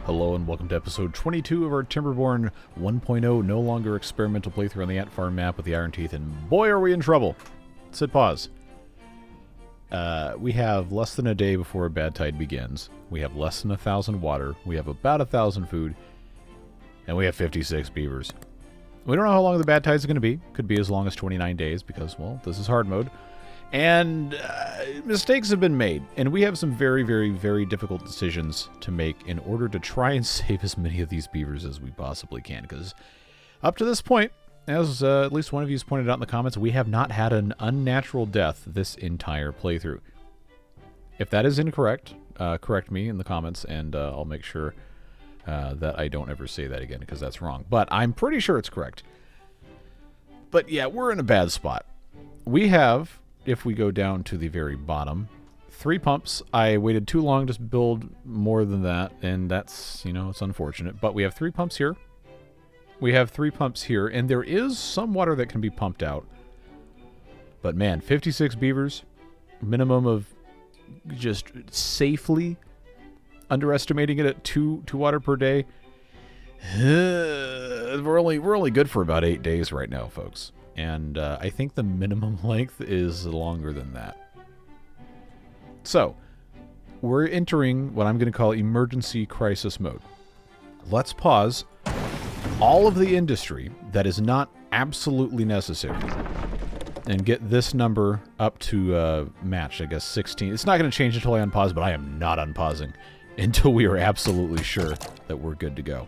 Hello and welcome to episode 22 of our Timberborn 1.0 no longer experimental playthrough on the Ant Farm map with the Iron Teeth, and boy are we in trouble. Sit pause. We have less than a day before a bad tide begins. We have less than 1,000 water. We have about 1,000 food. And we have 56 beavers. We don't know how long the bad tide is going to be. Could be as long as 29 days because, well, this is hard mode. And mistakes have been made, and we have some very, very, very difficult decisions to make in order to try and save as many of these beavers as we possibly can, because up to this point, as at least one of you has pointed out in the comments, we have not had an unnatural death this entire playthrough. If that is incorrect, correct me in the comments, and I'll make sure that I don't ever say that again, because that's wrong. But I'm pretty sure it's correct. But yeah, we're in a bad spot. We have... If we go down to the very bottom, 3 pumps. I waited too long to build more than that, and that's, you know, it's unfortunate. But we have 3 pumps here. We have 3 pumps here, and there is some water that can be pumped out. But man, 56 beavers, minimum of just safely underestimating it at 2 water per day. We're only good for about 8 days right now, folks. And I think the minimum length is longer than that. So, we're entering what I'm going to call emergency crisis mode. Let's pause all of the industry that is not absolutely necessary and get this number up to match, I guess, 16. It's not going to change until I unpause, but I am not unpausing until we are absolutely sure that we're good to go.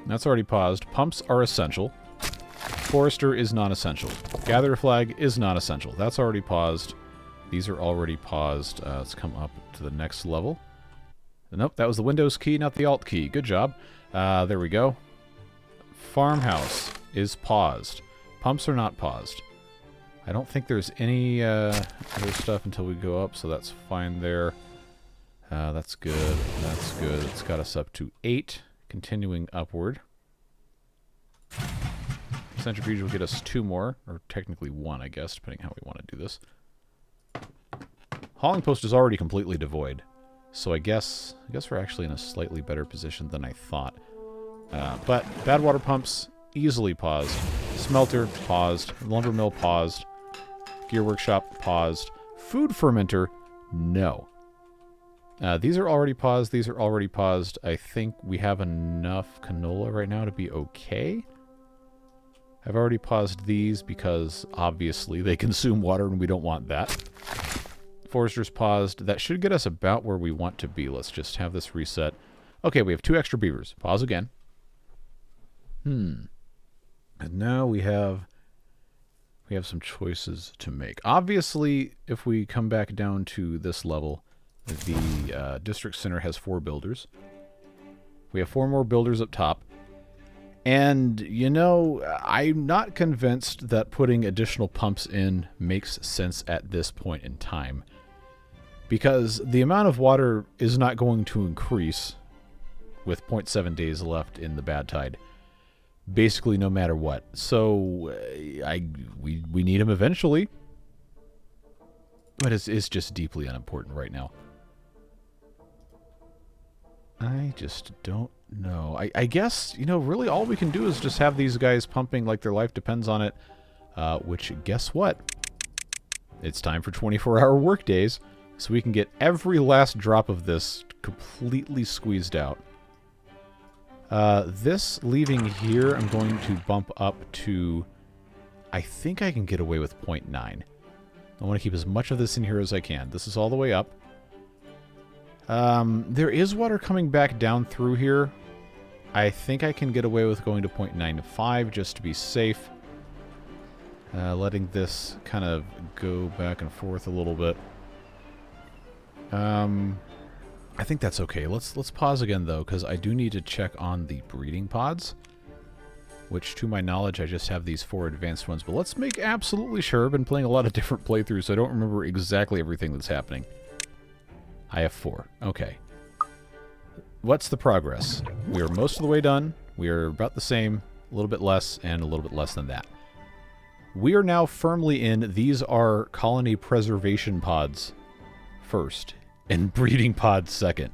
That's already paused. Pumps are essential. Forester is non-essential. Gather flag is not essential. That's already paused. These are already paused. Let's come up to the next level. Nope, that was the Windows key, not the Alt key. Good job. There we go. Farmhouse is paused. Pumps are not paused. I don't think there's any other stuff until we go up, so that's fine there. That's good. That's good. It's got us up to 8. Continuing upward. Centrifuge will get us 2 more, or technically 1, I guess, depending how we want to do this. Hauling post is already completely devoid, so I guess we're actually in a slightly better position than I thought. But bad water pumps easily paused. Smelter paused. Lumber mill paused. Gear workshop paused. Food fermenter, no. These are already paused. These are already paused. I think we have enough canola right now to be okay. I've already paused these because, obviously, they consume water and we don't want that. Forester's paused. That should get us about where we want to be. Let's just have this reset. Okay, we have 2 extra beavers. Pause again. And now we have some choices to make. Obviously, if we come back down to this level, the district center has 4 builders. We have 4 more builders up top. And, you know, I'm not convinced that putting additional pumps in makes sense at this point in time. Because the amount of water is not going to increase with 0.7 days left in the bad tide. Basically no matter what. So, we need them eventually. But it's just deeply unimportant right now. I just don't know. I guess, you know, really all we can do is just have these guys pumping like their life depends on it. Which, guess what? It's time for 24-hour work days, so we can get every last drop of this completely squeezed out. This leaving here, I'm going to bump up to... I think I can get away with 0.9. I want to keep as much of this in here as I can. This is all the way up. There is water coming back down through here. I think I can get away with going to 0.95 just to be safe. Letting this kind of go back and forth a little bit. I think that's okay. Let's pause again though, because I do need to check on the breeding pods. Which, to my knowledge, I just have these 4 advanced ones. But let's make absolutely sure. I've been playing a lot of different playthroughs, so I don't remember exactly everything that's happening. I have 4. Okay. What's the progress? We are most of the way done. We are about the same, a little bit less, and a little bit less than that. We are now firmly in. These are colony preservation pods first, and breeding pods second.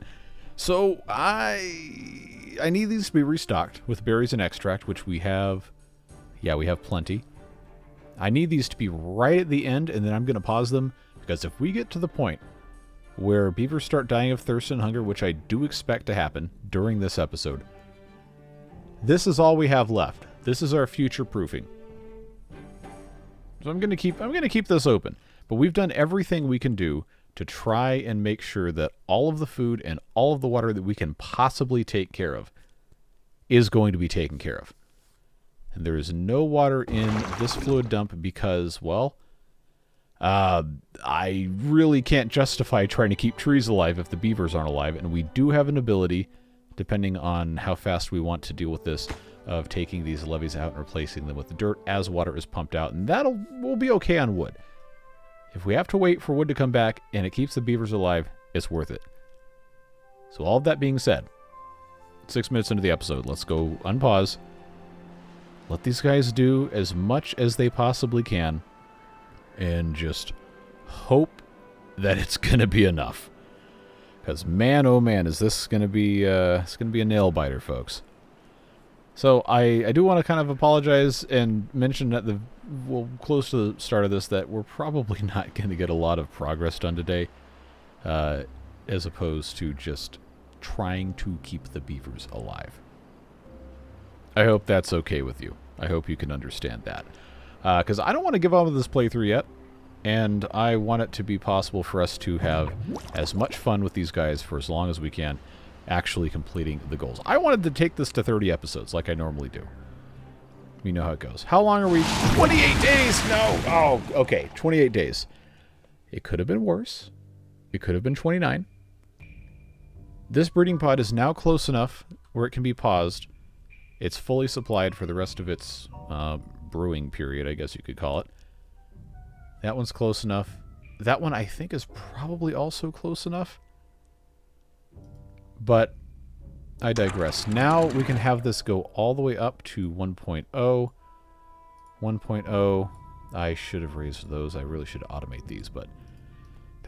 So I need these to be restocked with berries and extract, which we have. Yeah, we have plenty. I need these to be right at the end, and then I'm going to pause them, because if we get to the point where beavers start dying of thirst and hunger, which I do expect to happen during this episode, this is all we have left. This is our future proofing. So I'm going to keep this open. But we've done everything we can do to try and make sure that all of the food and all of the water that we can possibly take care of is going to be taken care of. And there is no water in this fluid dump because, well, I really can't justify trying to keep trees alive if the beavers aren't alive. And we do have an ability, depending on how fast we want to deal with this, of taking these levees out and replacing them with dirt as water is pumped out. And we'll be okay on wood. If we have to wait for wood to come back and it keeps the beavers alive, it's worth it. So all of that being said, 6 minutes into the episode, let's go unpause. Let these guys do as much as they possibly can and just hope that it's going to be enough. Because man, oh man, is this going to be it's going to be a nail biter, folks. So I do want to kind of apologize and mention at close to the start of this that we're probably not going to get a lot of progress done today, as opposed to just trying to keep the beavers alive. I hope that's okay with you. I hope you can understand that. Because I don't want to give up on this playthrough yet, and I want it to be possible for us to have as much fun with these guys for as long as we can, actually completing the goals. I wanted to take this to 30 episodes like I normally do. You know how it goes. How long are we? 28 days! No! Oh, okay. 28 days. It could have been worse. It could have been 29. This breeding pod is now close enough where it can be paused. It's fully supplied for the rest of its brewing period, I guess you could call it. That one's close enough. That one I think is probably also close enough. But I digress. Now we can have this go all the way up to 1.0. 1.0. I should have raised those. I really should automate these, but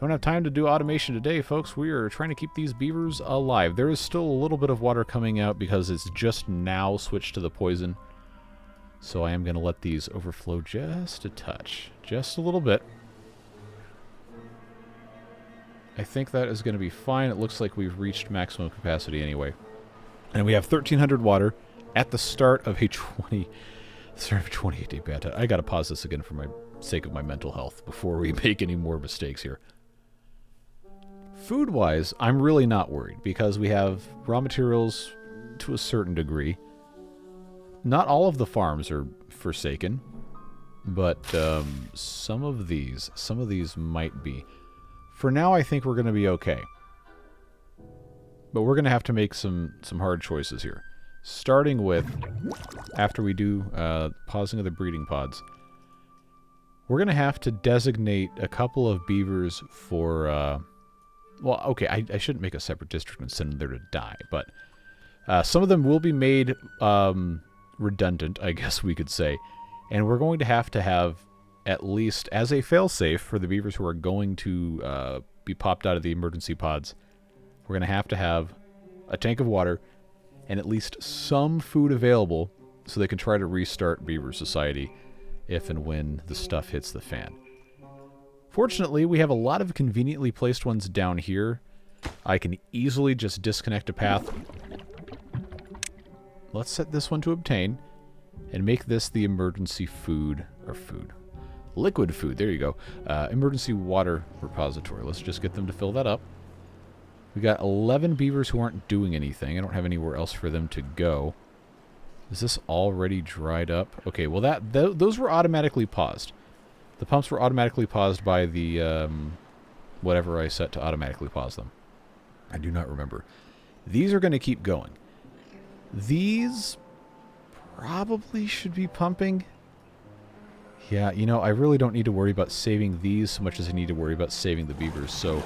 don't have time to do automation today, folks. We are trying to keep these beavers alive. There is still a little bit of water coming out because it's just now switched to the poison. So I am going to let these overflow just a touch. Just a little bit. I think that is going to be fine. It looks like we've reached maximum capacity anyway. And we have 1,300 water at the start of a 28-day beta. I got to pause this again for my sake of my mental health before we make any more mistakes here. Food-wise, I'm really not worried because we have raw materials to a certain degree. Not all of the farms are forsaken, but some of these might be. For now, I think we're going to be okay. But we're going to have to make some hard choices here. Starting with, after we do pausing of the breeding pods, we're going to have to designate a couple of beavers for... well, okay, I shouldn't make a separate district and send them there to die, but some of them will be made redundant, I guess we could say. And we're going to have at least as a failsafe for the beavers who are going to be popped out of the emergency pods, we're going to have a tank of water and at least some food available so they can try to restart Beaver Society if and when the stuff hits the fan. Fortunately, we have a lot of conveniently placed ones down here. I can easily just disconnect a path. Let's set this one to obtain and make this the emergency liquid food, there you go. Emergency water repository. Let's just get them to fill that up. We got 11 beavers who aren't doing anything. I don't have anywhere else for them to go. Is this already dried up? Okay, well those were automatically paused. The pumps were automatically paused by the whatever I set to automatically pause them. I do not remember. These are going to keep going. These probably should be pumping. Yeah, you know, I really don't need to worry about saving these so much as I need to worry about saving the beavers. So,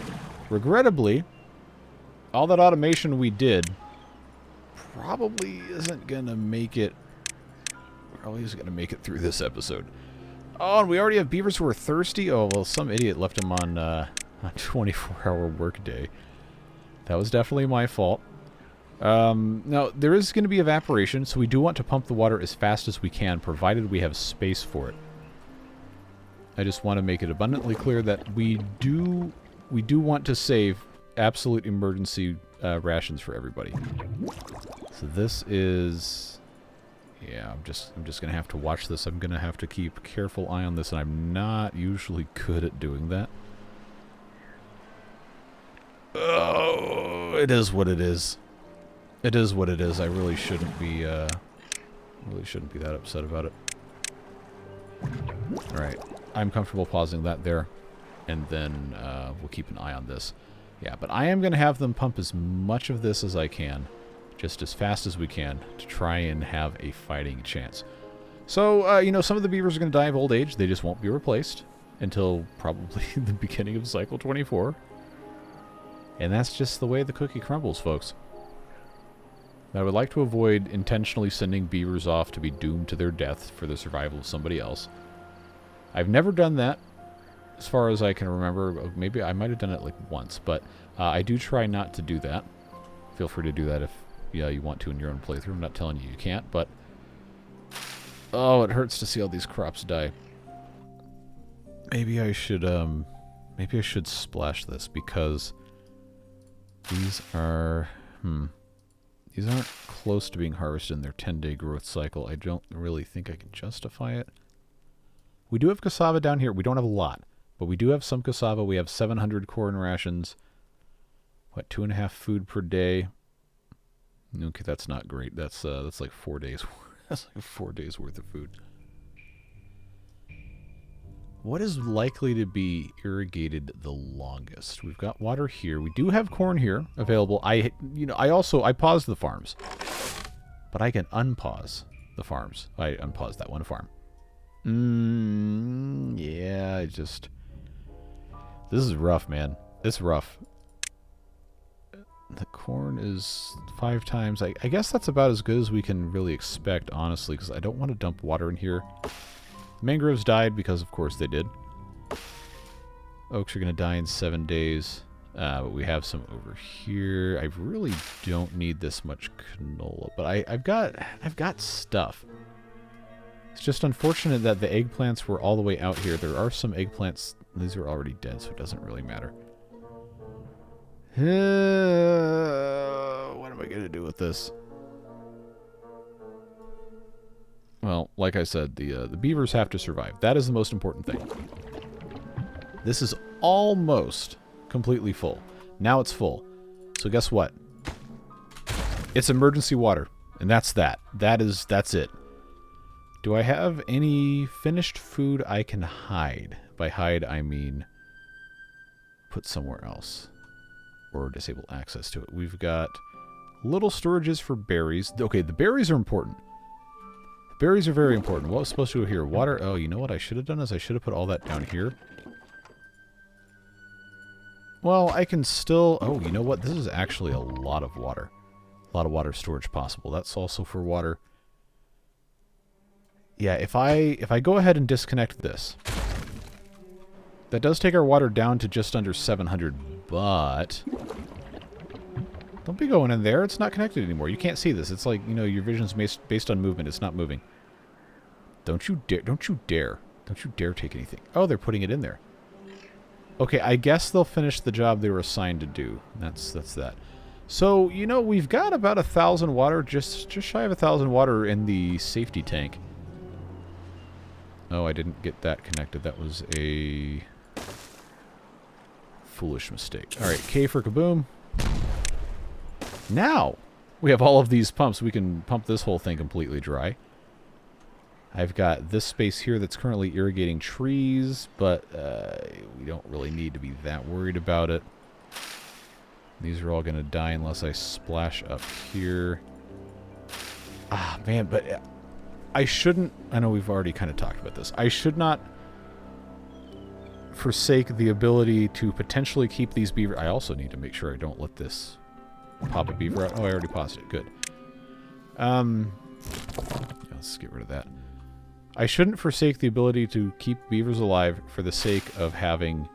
regrettably, all that automation we did probably isn't going to make it... Probably isn't going to make it through this episode. Oh, and we already have beavers who are thirsty? Oh, well, some idiot left them on a 24-hour workday. That was definitely my fault. Now, there is going to be evaporation, so we do want to pump the water as fast as we can, provided we have space for it. I just want to make it abundantly clear that we do want to save absolute emergency rations for everybody. So this is... Yeah, I'm just going to have to watch this. I'm going to have to keep a careful eye on this, and I'm not usually good at doing that. Oh, it is what it is. It is what it is. I really shouldn't be that upset about it. Alright. I'm comfortable pausing that there. And then we'll keep an eye on this. Yeah, but I am going to have them pump as much of this as I can. Just as fast as we can. To try and have a fighting chance. So, you know, some of the beavers are going to die of old age. They just won't be replaced. Until probably the beginning of cycle 24. And that's just the way the cookie crumbles, folks. I would like to avoid intentionally sending beavers off to be doomed to their death for the survival of somebody else. I've never done that, as far as I can remember. Maybe I might have done it like once, but I do try not to do that. Feel free to do that if you want to in your own playthrough. I'm not telling you can't, but... Oh, it hurts to see all these crops die. Maybe I should splash this, because these are... These aren't close to being harvested in their 10-day growth cycle. I don't really think I can justify it. We do have cassava down here. We don't have a lot, but we do have some cassava. We have 700 corn rations. What, 2.5 food per day? Okay, that's not great. That's like 4 days. That's like 4 days worth of food. What is likely to be irrigated the longest? We've got water here. We do have corn here available. I paused the farms, but I can unpause the farms. I unpaused that one farm. Yeah, this is rough, man. It's rough. The corn is 5 times. I guess that's about as good as we can really expect, honestly, because I don't want to dump water in here. Mangroves died because, of course, they did. Oaks are going to die in 7 days. But we have some over here. I really don't need this much canola, but I've got stuff. It's just unfortunate that the eggplants were all the way out here. There are some eggplants. These are already dead, so it doesn't really matter. What am I going to do with this? Well, like I said, the beavers have to survive. That is the most important thing. This is almost completely full. Now it's full. So guess what? It's emergency water. And that's that. That's it. Do I have any finished food I can hide? By hide, I mean put somewhere else. Or disable access to it. We've got little storages for berries. Okay, the berries are important. Berries are very important. What was supposed to go here? Water. Oh, you know what I should have done is I should have put all that down here. Well, I can still... Oh, you know what? This is actually a lot of water. A lot of water storage possible. That's also for water. Yeah, if I go ahead and disconnect this, that does take our water down to just under 700, but... Don't be going in there. It's not connected anymore. You can't see this. It's like, you know, your vision's based on movement. It's not moving. Don't you dare. Don't you dare. Don't you dare take anything. Oh, they're putting it in there. Okay, I guess they'll finish the job they were assigned to do. That's that. So, you know, we've got about 1,000 water, just shy of 1,000 water in the safety tank. Oh, I didn't get that connected. That was a foolish mistake. All right, K for kaboom. Now, we have all of these pumps. We can pump this whole thing completely dry. I've got this space here that's currently irrigating trees, but we don't really need to be that worried about it. These are all going to die unless I splash up here. Ah, man, but I shouldn't... I know we've already kind of talked about this. I should not forsake the ability to potentially keep these beavers... I also need to make sure I don't let this pop a beaver out. Oh, I already paused it. Good. Let's get rid of that. I shouldn't forsake the ability to keep beavers alive for the sake of having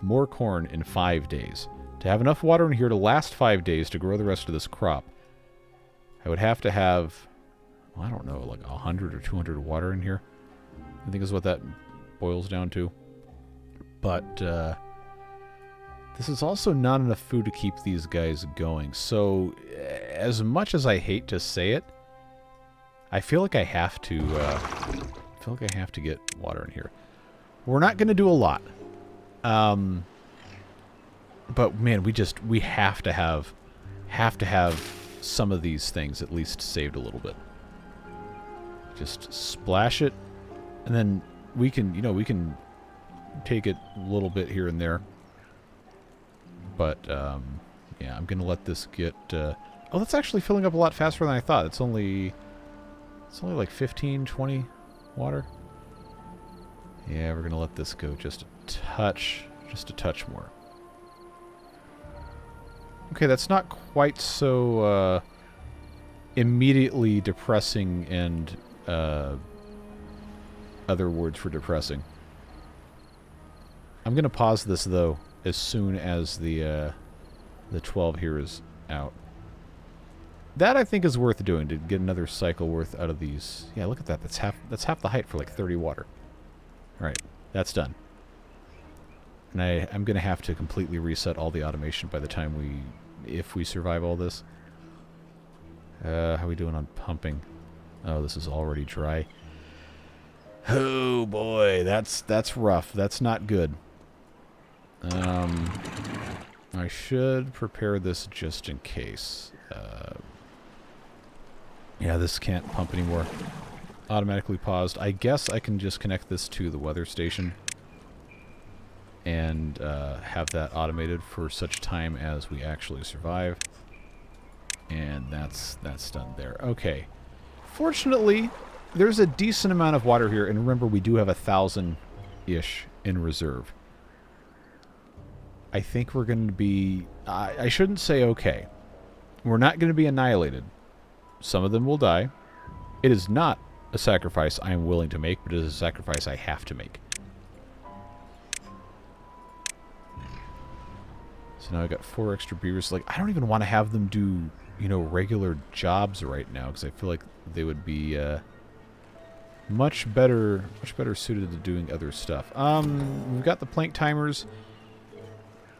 more corn in 5 days. To have enough water in here to last 5 days to grow the rest of this crop, I would have to have, well, I don't know, like 100 or 200 water in here. I think is what that boils down to. But this is also not enough food to keep these guys going. So as much as I hate to say it, I feel like I have to get water in here. We're not going to do a lot. But man, we have to have some of these things at least saved a little bit. Just splash it, and then we can take it a little bit here and there. But yeah, I'm gonna let this get. Oh, that's actually filling up a lot faster than I thought. It's only like 15, 20 water. Yeah, we're gonna let this go just a touch more. Okay, that's not quite so immediately depressing and other words for depressing. I'm gonna pause this though as soon as the 12 here is out. That I think is worth doing to get another cycle worth out of these. Yeah, look at that. That's half the height for like 30 water. All right, that's done. And I'm gonna have to completely reset all the automation by the time if we survive all this. How are we doing on pumping? Oh, this is already dry. Oh boy, that's rough. That's not good. I should prepare this just in case. Yeah, this can't pump anymore. Automatically paused. I guess I can just connect this to the weather station and have that automated for such time as we actually survive. And that's done there. Okay. Fortunately, there's a decent amount of water here, and remember, we do have 1,000-ish in reserve. I think we're going to be... I shouldn't say okay. We're not going to be annihilated. Some of them will die. It is not a sacrifice I am willing to make, but it is a sacrifice I have to make. So now I got 4 extra beavers. Like, I don't even want to have them do, regular jobs right now, because I feel like they would be much better suited to doing other stuff. We've got the plank timers.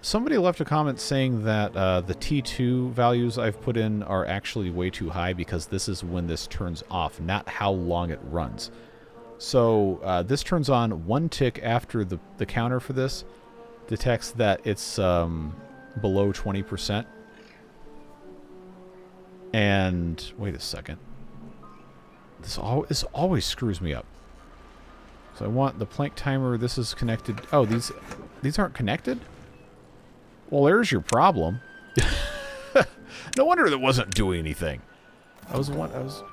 Somebody left a comment saying that the T2 values I've put in are actually way too high because this is when this turns off, not how long it runs. So this turns on 1 tick after the counter for this detects that it's below 20%. And wait a second. This always screws me up. So I want the plank timer. This is connected. Oh, these aren't connected? Well, there's your problem. No wonder that wasn't doing anything. I was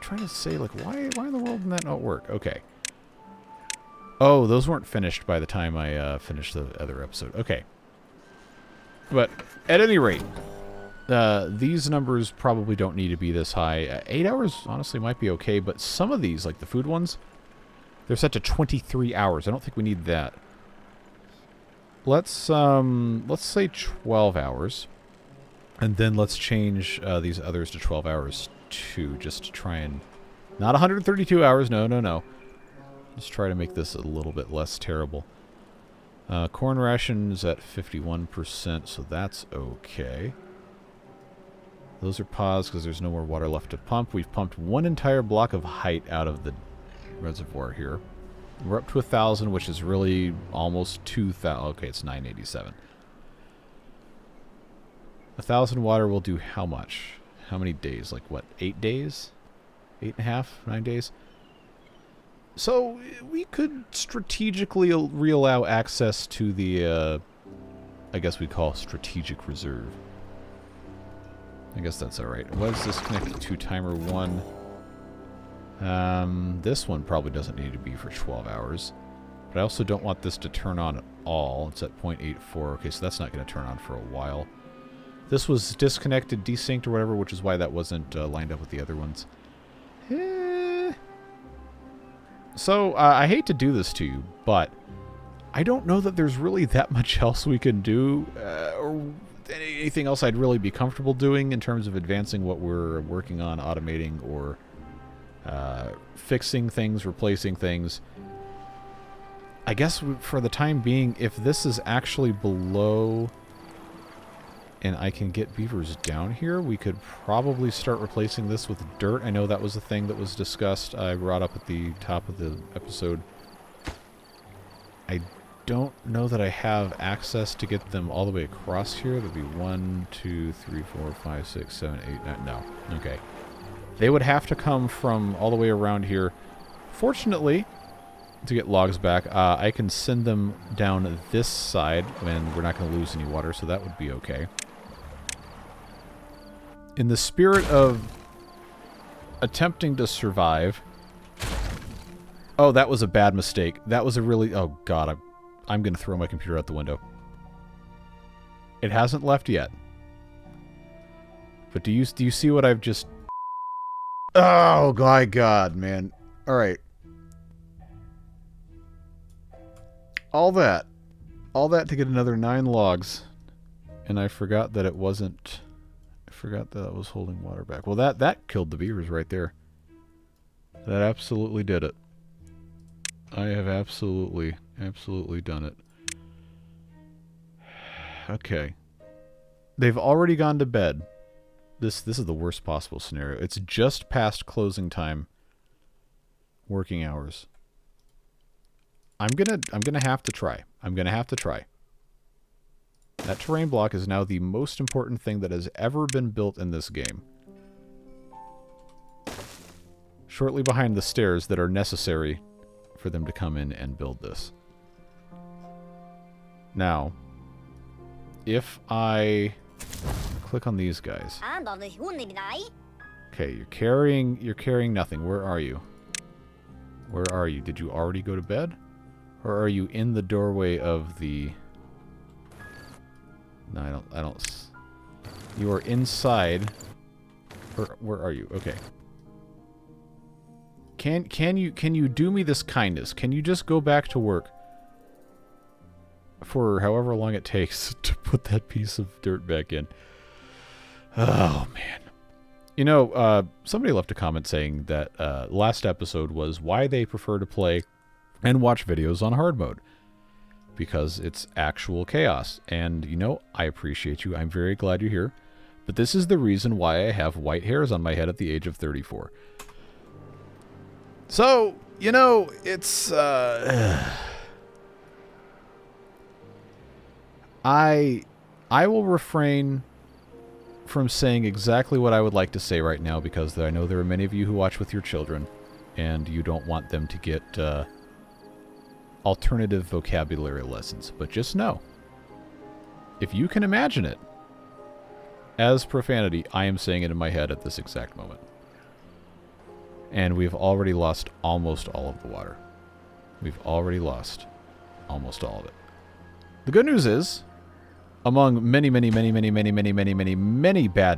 trying to say, like, why in the world did that not work? Okay. Oh, those weren't finished by the time I finished the other episode. Okay. But at any rate, these numbers probably don't need to be this high. 8 hours honestly might be okay, but some of these, like the food ones, they're set to 23 hours. I don't think we need that. Let's say 12 hours, and then let's change these others to 12 hours too, just to try and not 132 hours. No. Just try to make this a little bit less terrible. Corn rations at 51%, so that's okay. Those are paused because there's no more water left to pump. We've pumped 1 entire block of height out of the reservoir here. We're up to 1,000, which is really almost 2,000. Okay, it's 987. 1,000 water will do how much? How many days? Like what? 8 days? 8.5? 9 days? So we could strategically reallow access to the, I guess we call strategic reserve. I guess that's all right. What is this connected to? Timer 1. This one probably doesn't need to be for 12 hours. But I also don't want this to turn on at all. It's at 0.84. Okay, so that's not going to turn on for a while. This was disconnected, desynced, or whatever, which is why that wasn't lined up with the other ones. So, I hate to do this to you, but I don't know that there's really that much else we can do. anything else I'd really be comfortable doing in terms of advancing what we're working on, automating or fixing things, replacing things. I guess for the time being, if this is actually below and I can get beavers down here, we could probably start replacing this with dirt. I know that was a thing that was discussed. I brought up at the top of the episode. I don't know that I have access to get them all the way across here. That'd be 1, 2, 3, 4, 5, 6, 7, 8, 9. No. Okay. They would have to come from all the way around here. Fortunately, to get logs back, I can send them down this side, and we're not going to lose any water, so that would be okay. In the spirit of attempting to survive... Oh, that was a bad mistake. That was a really... Oh, God, I'm going to throw my computer out the window. It hasn't left yet. But do you see what I've just... Oh, my God, man. All right. All that to get another 9 logs. And I forgot that it wasn't... I forgot that I was holding water back. Well, that killed the beavers right there. That absolutely did it. I have absolutely done it. Okay. They've already gone to bed. This is the worst possible scenario. It's just past closing time. Working hours. I'm gonna have to try. I'm gonna have to try. That terrain block is now the most important thing that has ever been built in this game. Shortly behind the stairs that are necessary for them to come in and build this. Now, if I click on these guys. Okay, you're carrying nothing. Where are you? Where are you? Did you already go to bed? Or are you in the doorway of the... No, I don't... You are inside. Where are you? Okay. Can you do me this kindness? Can you just go back to work for however long it takes to put that piece of dirt back in? Oh, man. You know, somebody left a comment saying that last episode was why they prefer to play and watch videos on hard mode. Because it's actual chaos. And, you know, I appreciate you. I'm very glad you're here. But this is the reason why I have white hairs on my head at the age of 34. So, you know, it's... I will refrain from saying exactly what I would like to say right now because I know there are many of you who watch with your children and you don't want them to get alternative vocabulary lessons. But just know, if you can imagine it as profanity, I am saying it in my head at this exact moment. And we've already lost almost all of the water. We've already lost almost all of it. The good news is, among many bad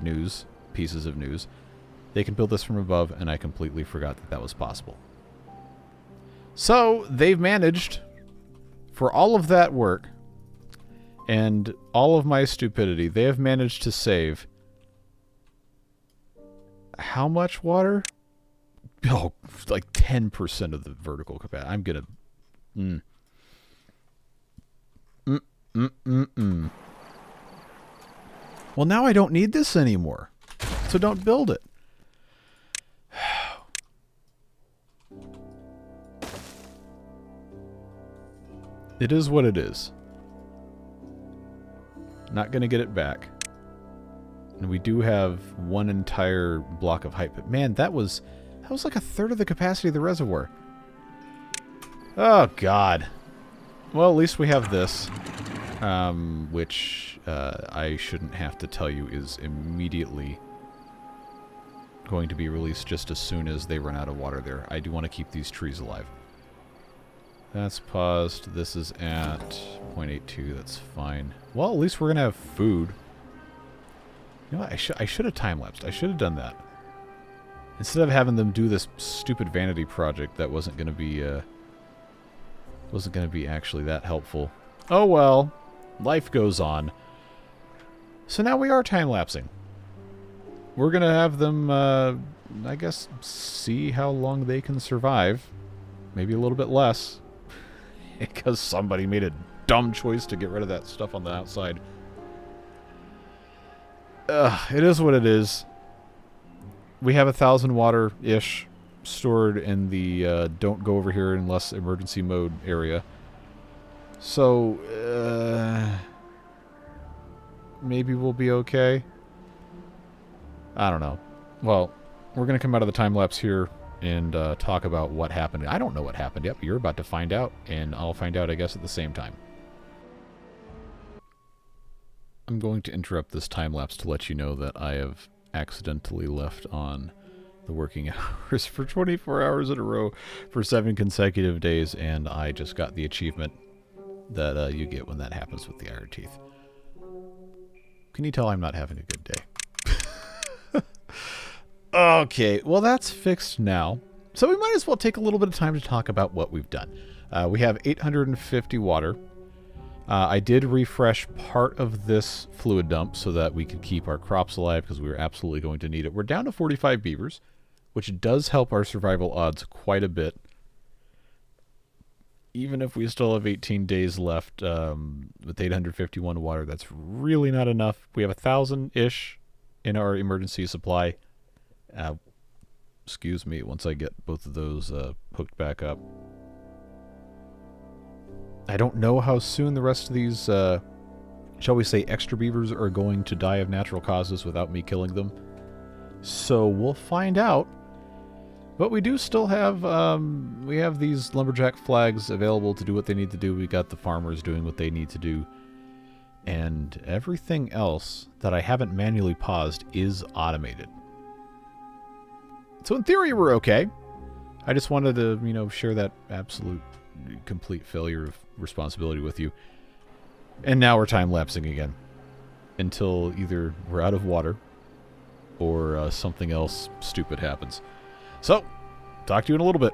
news, pieces of news, they can build this from above, and I completely forgot that that was possible. So, they've managed, for all of that work, and all of my stupidity, they have managed to save how much water? Oh, like 10% of the vertical capacity. I'm gonna... Well, now I don't need this anymore. So don't build it. It is what it is. Not gonna get it back. And we do have one entire block of height. But man, that was like a third of the capacity of the reservoir. Oh, God. Well, at least we have this. Which I shouldn't have to tell you is immediately going to be released just as soon as they run out of water there. I do want to keep these trees alive. That's paused. This is at 0.82. That's fine. Well, at least we're going to have food. You know what? I should have time-lapsed. I should have done that. Instead of having them do this stupid vanity project that wasn't going to be actually that helpful. Oh well. Life goes on. So now we are time-lapsing. We're going to have them, I guess, see how long they can survive. Maybe a little bit less. Because somebody made a dumb choice to get rid of that stuff on the outside. It is what it is. We have 1,000 water-ish stored in the don't go over here unless emergency mode area. So, maybe we'll be okay. I don't know. Well, we're going to come out of the time-lapse here and talk about what happened. I don't know what happened yet, but you're about to find out, and I'll find out, I guess, at the same time. I'm going to interrupt this time-lapse to let you know that I have accidentally left on the working hours for 24 hours in a row for 7 consecutive days, and I just got the achievement that you get when that happens with the iron teeth. Can you tell I'm not having a good day? Okay, well that's fixed now. So we might as well take a little bit of time to talk about what we've done. We have 850 water. I did refresh part of this fluid dump so that we could keep our crops alive because we were absolutely going to need it. We're down to 45 beavers, which does help our survival odds quite a bit. Even if we still have 18 days left with 851 water, that's really not enough. We have 1,000-ish in our emergency supply. Excuse me, once I get both of those hooked back up. I don't know how soon the rest of these, shall we say, extra beavers are going to die of natural causes without me killing them. So we'll find out. But we do still have, we have these lumberjack flags available to do what they need to do. We got the farmers doing what they need to do. And everything else that I haven't manually paused is automated. So in theory, we're okay. I just wanted to, you know, share that absolute complete failure of responsibility with you. And now we're time-lapsing again. Until either we're out of water or something else stupid happens. So, talk to you in a little bit.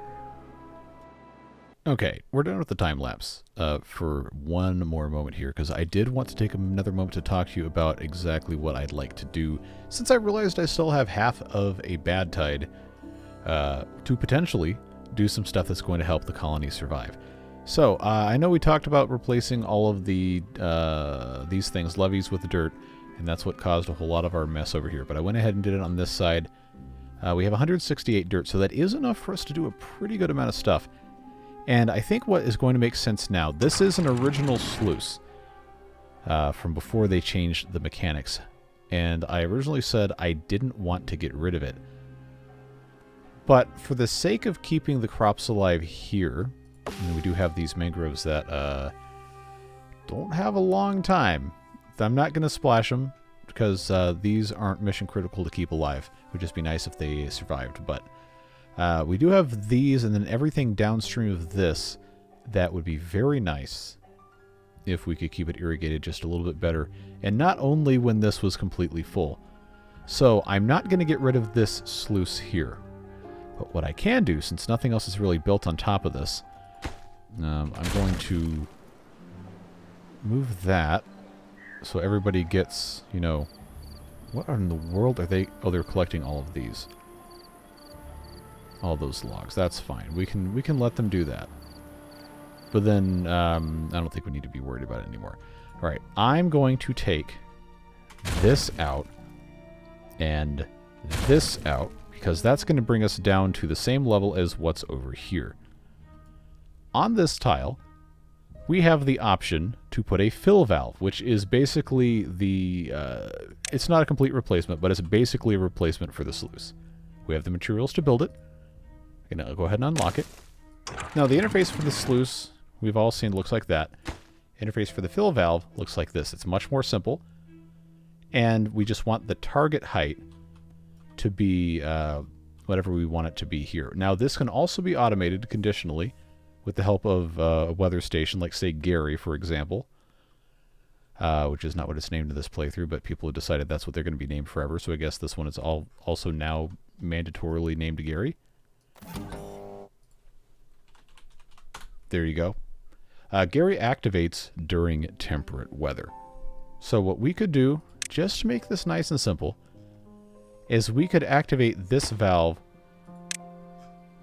Okay, we're done with the time-lapse for one more moment here, because I did want to take another moment to talk to you about exactly what I'd like to do, since I realized I still have half of a bad tide to potentially do some stuff that's going to help the colony survive. So, I know we talked about replacing all of the these things, levees, with the dirt, and that's what caused a whole lot of our mess over here, but I went ahead and did it on this side. We have 168 dirt, so that is enough for us to do a pretty good amount of stuff. And I think what is going to make sense now, this is an original sluice from before they changed the mechanics. And I originally said I didn't want to get rid of it. But for the sake of keeping the crops alive here, and we do have these mangroves that don't have a long time. I'm not going to splash them, because these aren't mission critical to keep alive. It would just be nice if they survived, but we do have these, and then everything downstream of this that would be very nice if we could keep it irrigated just a little bit better, and not only when this was completely full. So I'm not going to get rid of this sluice here, but what I can do, since nothing else is really built on top of this, I'm going to move that so everybody gets, you know, what in the world are they? Oh, they're collecting all of these. All those logs. That's fine. We can let them do that. But then, I don't think we need to be worried about it anymore. Alright, I'm going to take this out and this out, because that's going to bring us down to the same level as what's over here. On this tile, we have the option to put a fill valve, which is basically the... it's not a complete replacement, but it's basically a replacement for the sluice. We have the materials to build it. I'm going to go ahead and unlock it. Now, the interface for the sluice, we've all seen, looks like that. Interface for the fill valve looks like this. It's much more simple. And we just want the target height to be whatever we want it to be here. Now, this can also be automated conditionally with the help of a weather station, like, say, Gary, for example. Which is not what it's named in this playthrough, but people have decided that's what they're going to be named forever, so I guess this one is also now mandatorily named Gary. There you go. Gary activates during temperate weather. So what we could do just to make this nice and simple, is we could activate this valve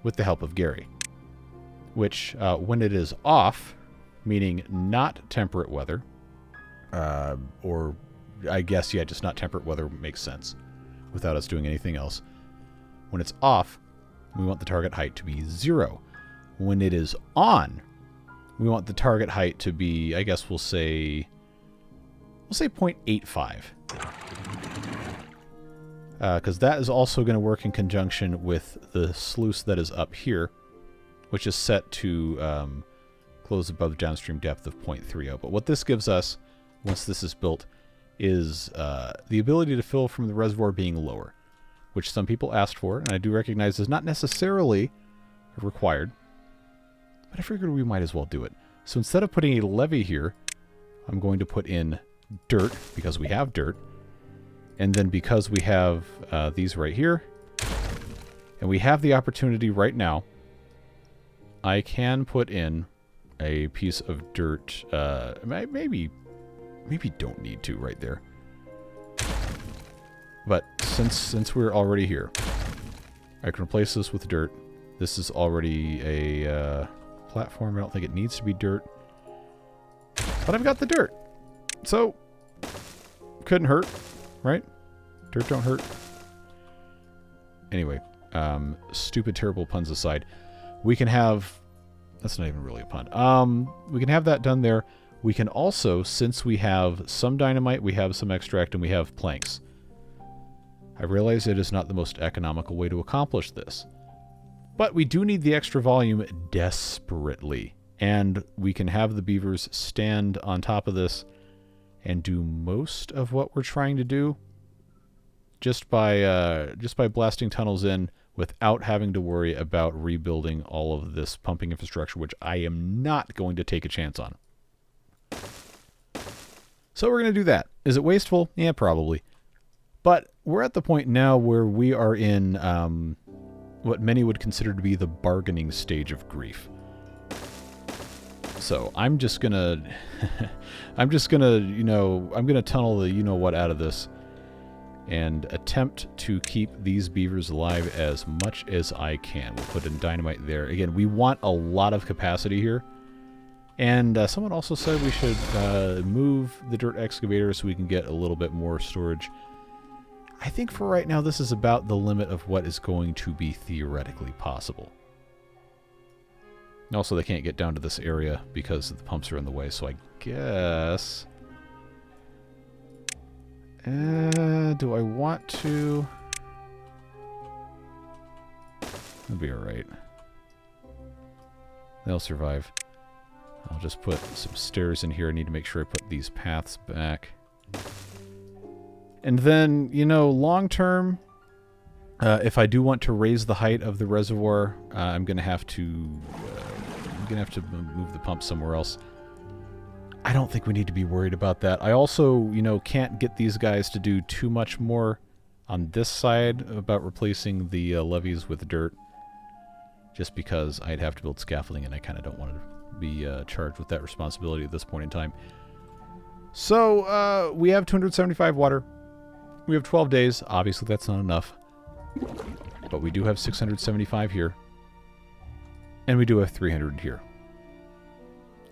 with the help of Gary. Which, when it is off, meaning not temperate weather, or I guess, yeah, just not temperate weather makes sense without us doing anything else. When it's off, we want the target height to be 0. When it is on, we want the target height to be, I guess we'll say 0.85. Because that is also going to work in conjunction with the sluice that is up here, which is set to close above downstream depth of 0.30. But what this gives us, once this is built, is the ability to fill from the reservoir being lower, which some people asked for, and I do recognize is not necessarily required, but I figured we might as well do it. So instead of putting a levee here, I'm going to put in dirt, because we have dirt, and then because we have these right here, and we have the opportunity right now, I can put in a piece of dirt, maybe don't need to right there. But since we're already here, I can replace this with dirt. This is already a platform. I don't think it needs to be dirt. But I've got the dirt. So, couldn't hurt, right? Dirt don't hurt. Anyway, stupid, terrible puns aside, we can have... That's not even really a pun. We can have that done there. We can also, since we have some dynamite, we have some extract, and we have planks. I realize it is not the most economical way to accomplish this. But we do need the extra volume desperately. And we can have the beavers stand on top of this and do most of what we're trying to do just by blasting tunnels in without having to worry about rebuilding all of this pumping infrastructure, which I am not going to take a chance on. So we're going to do that. Is it wasteful? Yeah, probably. But we're at the point now where we are in what many would consider to be the bargaining stage of grief. So I'm just gonna, I'm gonna tunnel the you-know-what out of this and attempt to keep these beavers alive as much as I can. We'll put in dynamite there. Again, we want a lot of capacity here. And someone also said we should move the dirt excavator so we can get a little bit more storage. I think for right now this is about the limit of what is going to be theoretically possible. Also, they can't get down to this area because the pumps are in the way, so I guess... do I want to... That'll be alright. They'll survive. I'll just put some stairs in here. I need to make sure I put these paths back. And then, you know, long term, if I do want to raise the height of the reservoir, I'm going to have to move the pump somewhere else. I don't think we need to be worried about that. I also, you know, can't get these guys to do too much more on this side about replacing the levees with dirt, just because I'd have to build scaffolding, and I kind of don't want to be charged with that responsibility at this point in time. So, we have 275 water. We have 12 days. Obviously, that's not enough. But we do have 675 here. And we do have 300 here.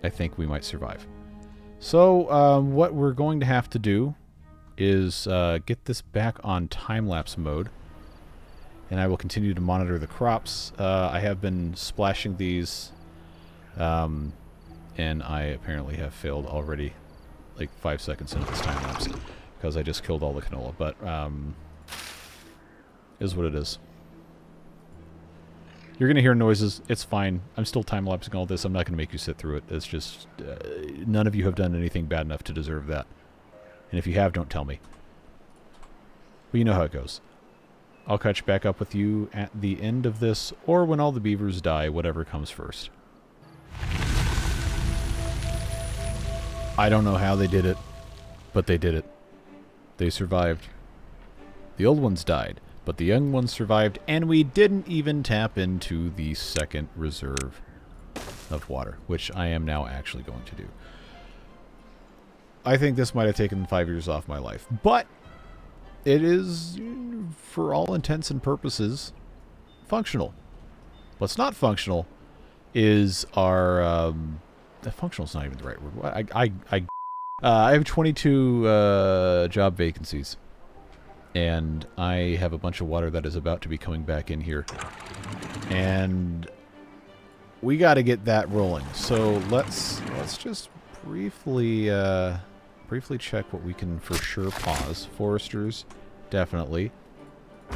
I think we might survive. So, what we're going to have to do is get this back on time-lapse mode. And I will continue to monitor the crops. I have been splashing these, and I apparently have failed already, like 5 seconds into this time-lapse, because I just killed all the canola. But, is what it is. You're going to hear noises. It's fine. I'm still time-lapsing all this. I'm not going to make you sit through it. It's just, none of you have done anything bad enough to deserve that. And if you have, don't tell me. But you know how it goes. I'll catch back up with you at the end of this, or when all the beavers die, whatever comes first. I don't know how they did it, but they did it. They survived. The old ones died, but the young ones survived, and we didn't even tap into the second reserve of water, which I am now actually going to do. I think this might have taken 5 years off my life. But it is, for all intents and purposes, functional. What's not functional is our... functional is not even the right word. I have 22 job vacancies. And I have a bunch of water that is about to be coming back in here. And we got to get that rolling. So let's just briefly check what we can for sure pause. Foresters, definitely.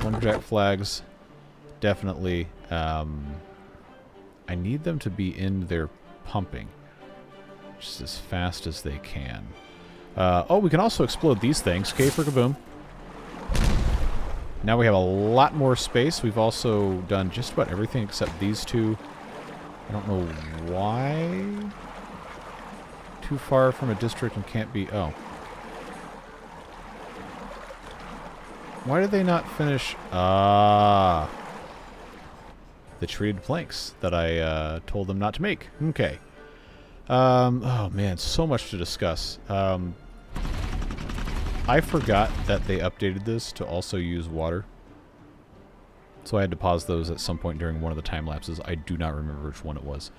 Lumberjack flags, definitely. I need them to be in their pumping just as fast as they can. Oh, we can also explode these things. Okay, for kaboom. Now we have a lot more space. We've also done just about everything except these two. I don't know why. Too far from a district and can't be... Oh. Why did they not finish... Ah. The treated planks that I told them not to make. Okay. Oh, man. So much to discuss. I forgot that they updated this to also use water. So I had to pause those at some point during one of the time lapses. I do not remember which one it was.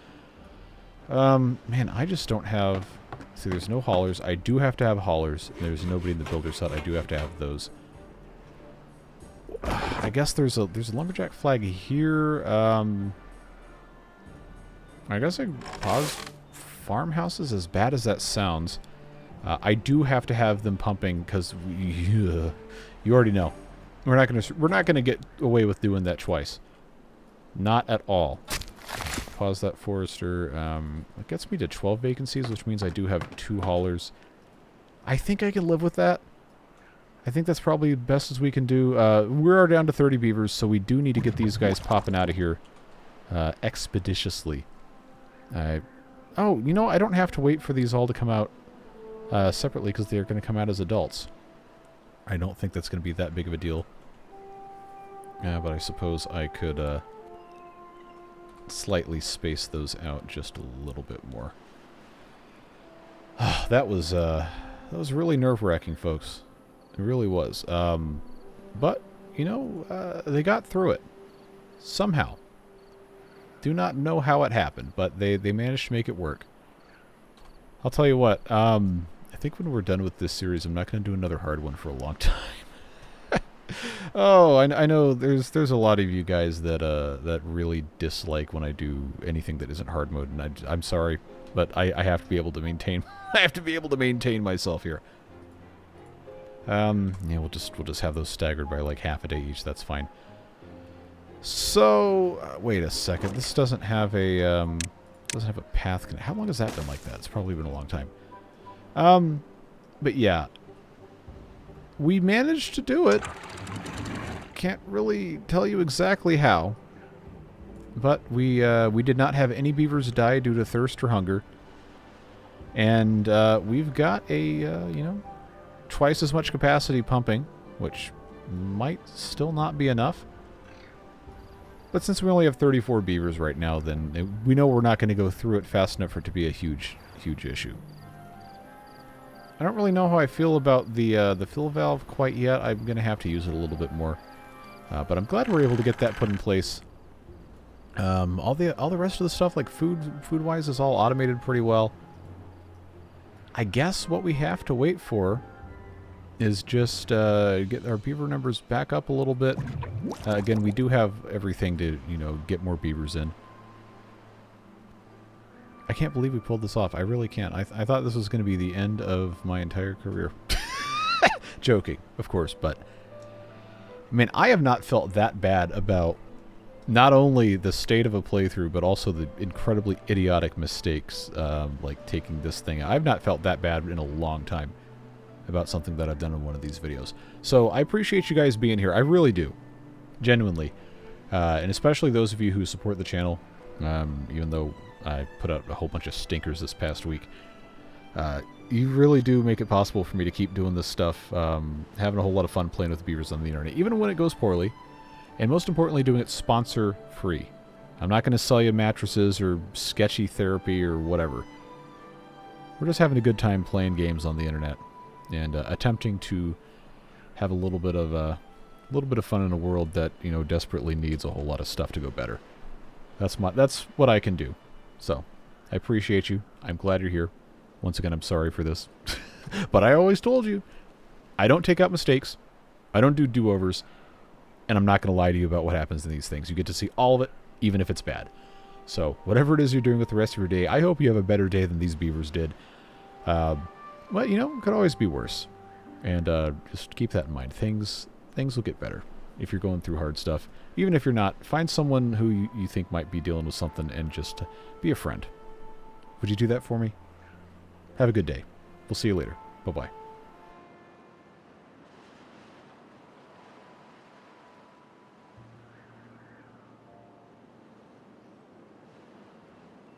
Man, I just don't have... See, there's no haulers. I do have to have haulers. There's nobody in the builder set. I do have to have those. I guess there's a lumberjack flag here. I guess I pause farmhouses, as bad as that sounds. I do have to have them pumping because you already know we're not gonna get away with doing that twice. Not at all. Pause that forester. It gets me to 12 vacancies, which means I do have 2 haulers. I think I can live with that. I think that's probably the best as we can do. We're down to 30 beavers, so we do need to get these guys popping out of here expeditiously. Oh, you know, I don't have to wait for these all to come out separately because they're going to come out as adults. I don't think that's going to be that big of a deal. But I suppose I could slightly space those out just a little bit more. That was really nerve-wracking, folks. It really was. But, you know, they got through it. Somehow. Do not know how it happened, but they managed to make it work. I'll tell you what, I think when we're done with this series, I'm not going to do another hard one for a long time. Oh, I know there's a lot of you guys that really dislike when I do anything that isn't hard mode, and I'm sorry, but I have to be able to maintain I have to be able to maintain myself here. Yeah, we'll just have those staggered by like half a day each. That's fine. So wait a second. This doesn't have a path. How long has that been like that? It's probably been a long time. But yeah, we managed to do it. Can't really tell you exactly how, but we did not have any beavers die due to thirst or hunger, and we've got a you know, twice as much capacity pumping, which might still not be enough. But since we only have 34 beavers right now, then we know we're not going to go through it fast enough for it to be a huge issue. I don't really know how I feel about the fill valve quite yet. I'm going to have to use it a little bit more. But I'm glad we're able to get that put in place. All the rest of the stuff, like food-wise, is all automated pretty well. I guess what we have to wait for is just get our beaver numbers back up a little bit. Again, we do have everything to, you know, get more beavers in. I can't believe we pulled this off. I really can't. I thought this was going to be the end of my entire career. Joking, of course, but I mean, I have not felt that bad about not only the state of a playthrough, but also the incredibly idiotic mistakes, like taking this thing. I've not felt that bad in a long time about something that I've done in one of these videos. So I appreciate you guys being here. I really do. Genuinely. And especially those of you who support the channel, even though I put out a whole bunch of stinkers this past week. You really do make it possible for me to keep doing this stuff, having a whole lot of fun playing with beavers on the internet, even when it goes poorly, and most importantly, doing it sponsor-free. I'm not going to sell you mattresses or sketchy therapy or whatever. we're just having a good time playing games on the internet and attempting to have a little bit of fun in a world that, you know, desperately needs a whole lot of stuff to go better. That's what I can do. So, I appreciate you. I'm glad you're here. Once again, I'm sorry for this. But I always told you, I don't take out mistakes. I don't do do-overs. And I'm not going to lie to you about what happens in these things. You get to see all of it, even if it's bad. So, whatever it is you're doing with the rest of your day, I hope you have a better day than these beavers did. But, you know, it could always be worse. And just keep that in mind. Things will get better if you're going through hard stuff. Even if you're not, find someone who you think might be dealing with something and just be a friend. Would you do that for me? Have a good day. We'll see you later. Bye-bye.